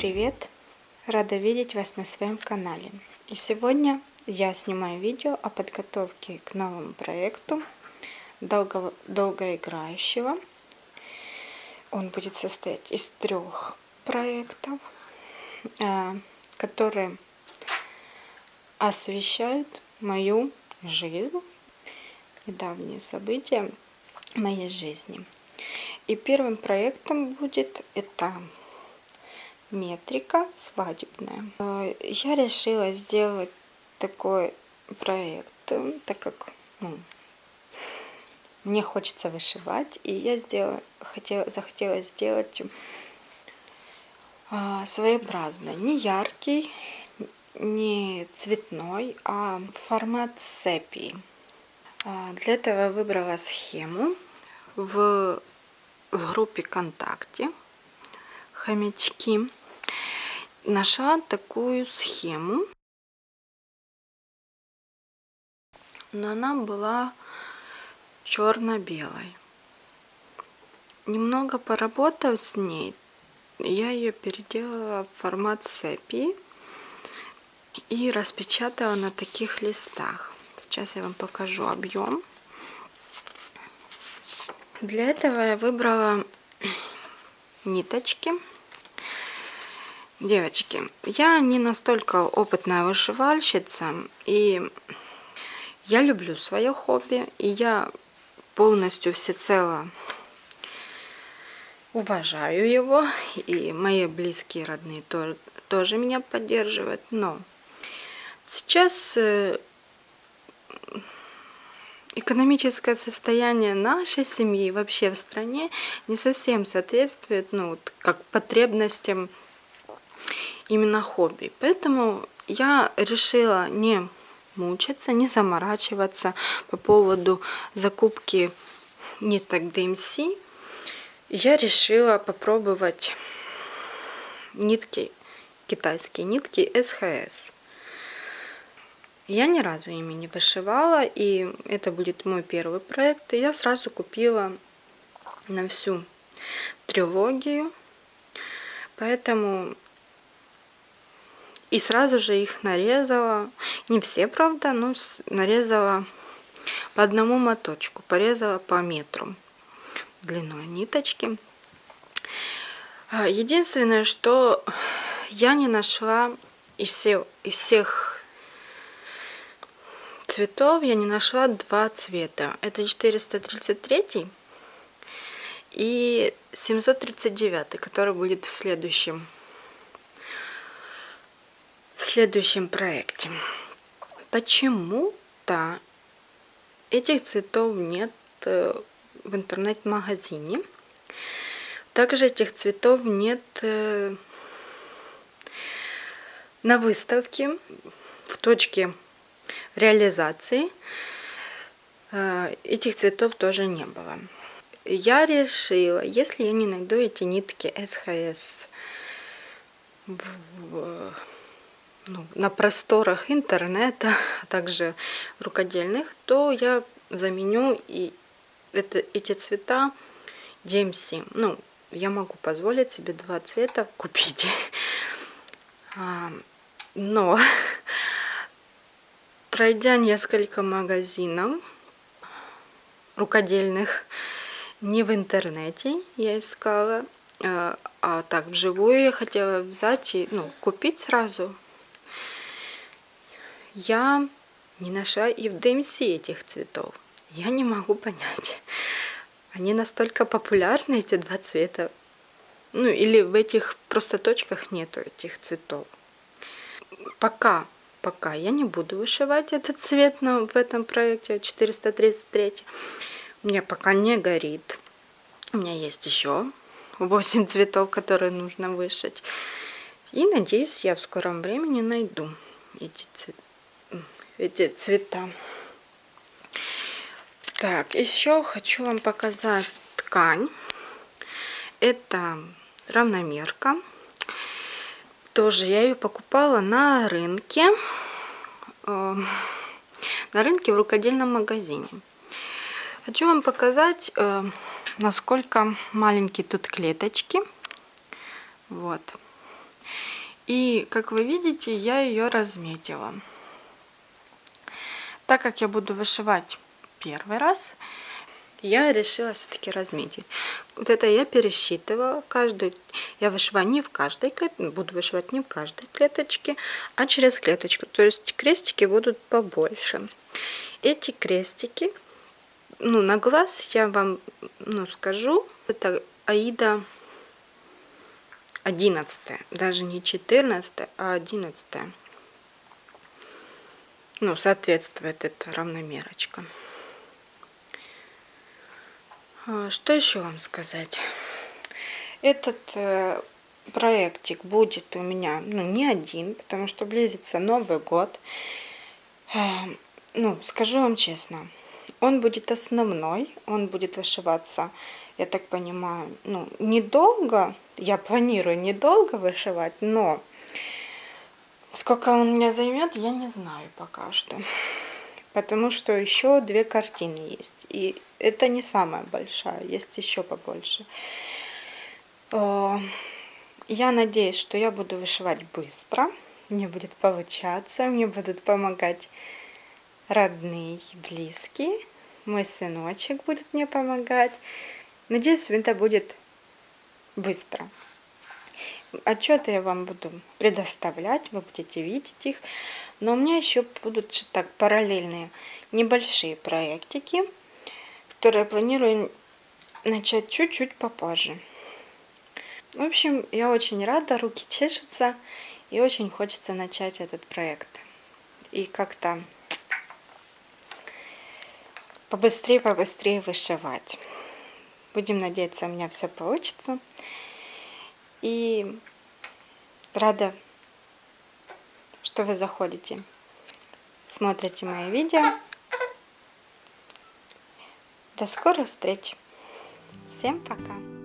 привет! Рада видеть вас на своем канале. И сегодня я снимаю видео о подготовке к новому проекту долгоиграющего. Он будет состоять из 3 проектов, которые освещают мою жизнь, недавние события моей жизни. И первым проектом будет это метрика свадебная. Я решила сделать такой проект, так как мне хочется вышивать, и я захотела сделать своеобразный, не яркий, не цветной, а формат сепии. Для этого я выбрала схему в группе ВКонтакте «Хомячки». Нашла такую схему, но она была черно-белой. Немного поработав с ней, я ее переделала в формат сепии и распечатала на таких листах. Сейчас я вам покажу объем. Для этого я выбрала ниточки. Девочки, я не настолько опытная вышивальщица, и я люблю свое хобби, и я полностью всецело уважаю его, и мои близкие, родные тоже меня поддерживают. Но сейчас экономическое состояние нашей семьи вообще в стране не совсем соответствует как потребностям именно хобби. Поэтому я решила не мучиться, не заморачиваться по поводу закупки ниток DMC. Я решила попробовать нитки, китайские нитки SHS. Я ни разу ими не вышивала, и это будет мой первый проект. И я сразу купила на всю трилогию, поэтому и сразу же их нарезала. Не все, правда, но нарезала по одному моточку, порезала по метру длиной ниточки. Единственное, что я не нашла из всех цветов, я не нашла 2 цвета. Это 433 и 739, который будет в следующем проекте. Почему-то этих цветов нет в интернет-магазине. Также этих цветов нет на выставке в точке реализации. Этих цветов тоже не было. Я решила, если я не найду эти нитки SHS на просторах интернета, а также рукодельных, то я заменю эти цвета DMC. Я могу позволить себе 2 цвета купить. Но пройдя несколько магазинов рукодельных, не в интернете я искала, а так вживую я хотела взять и купить сразу. Я не нашла и в DMC этих цветов. Я не могу понять. Они настолько популярны, эти 2 цвета. Или в этих просто точках нету этих цветов. Пока я не буду вышивать этот цвет в этом проекте 433. У меня пока не горит. У меня есть еще 8 цветов, которые нужно вышить. И надеюсь, я в скором времени найду эти цвета. Так, еще хочу вам показать ткань. Это равномерка. Тоже я ее покупала на рынке. На рынке в рукодельном магазине. Хочу вам показать, насколько маленькие тут клеточки. Вот. И, как вы видите, я ее разметила. Так как я буду вышивать первый раз, я решила все-таки разметить. Вот это я пересчитывала каждую. Я вышиваю не в каждой клеточке, буду вышивать не в каждой клеточке, а через клеточку. То есть крестики будут побольше. Эти крестики, ну, на глаз я вам, ну, скажу, это Аида 11, даже не 14, а 11. Ну, соответствует эта равномерочка. Что еще вам сказать? Этот проектик будет у меня, ну, не один, потому что близится Новый год. Ну, скажу вам честно, он будет основной, он будет вышиваться, я так понимаю, ну, недолго. Я планирую недолго вышивать, но сколько он меня займет, я не знаю пока что. Потому что еще 2 картины есть. И это не самая большая, есть еще побольше. Я надеюсь, что я буду вышивать быстро. Мне будет получаться, мне будут помогать родные, близкие. Мой сыночек будет мне помогать. Надеюсь, это будет быстро. Отчеты я вам буду предоставлять, вы будете видеть их. Но у меня еще будут так параллельные небольшие проектики, которые я планирую начать чуть-чуть попозже. В общем, я очень рада, руки чешутся, и очень хочется начать этот проект. И как-то побыстрее вышивать. Будем надеяться, у меня все получится. И рада, что вы заходите, смотрите мои видео. До скорых встреч. Всем пока.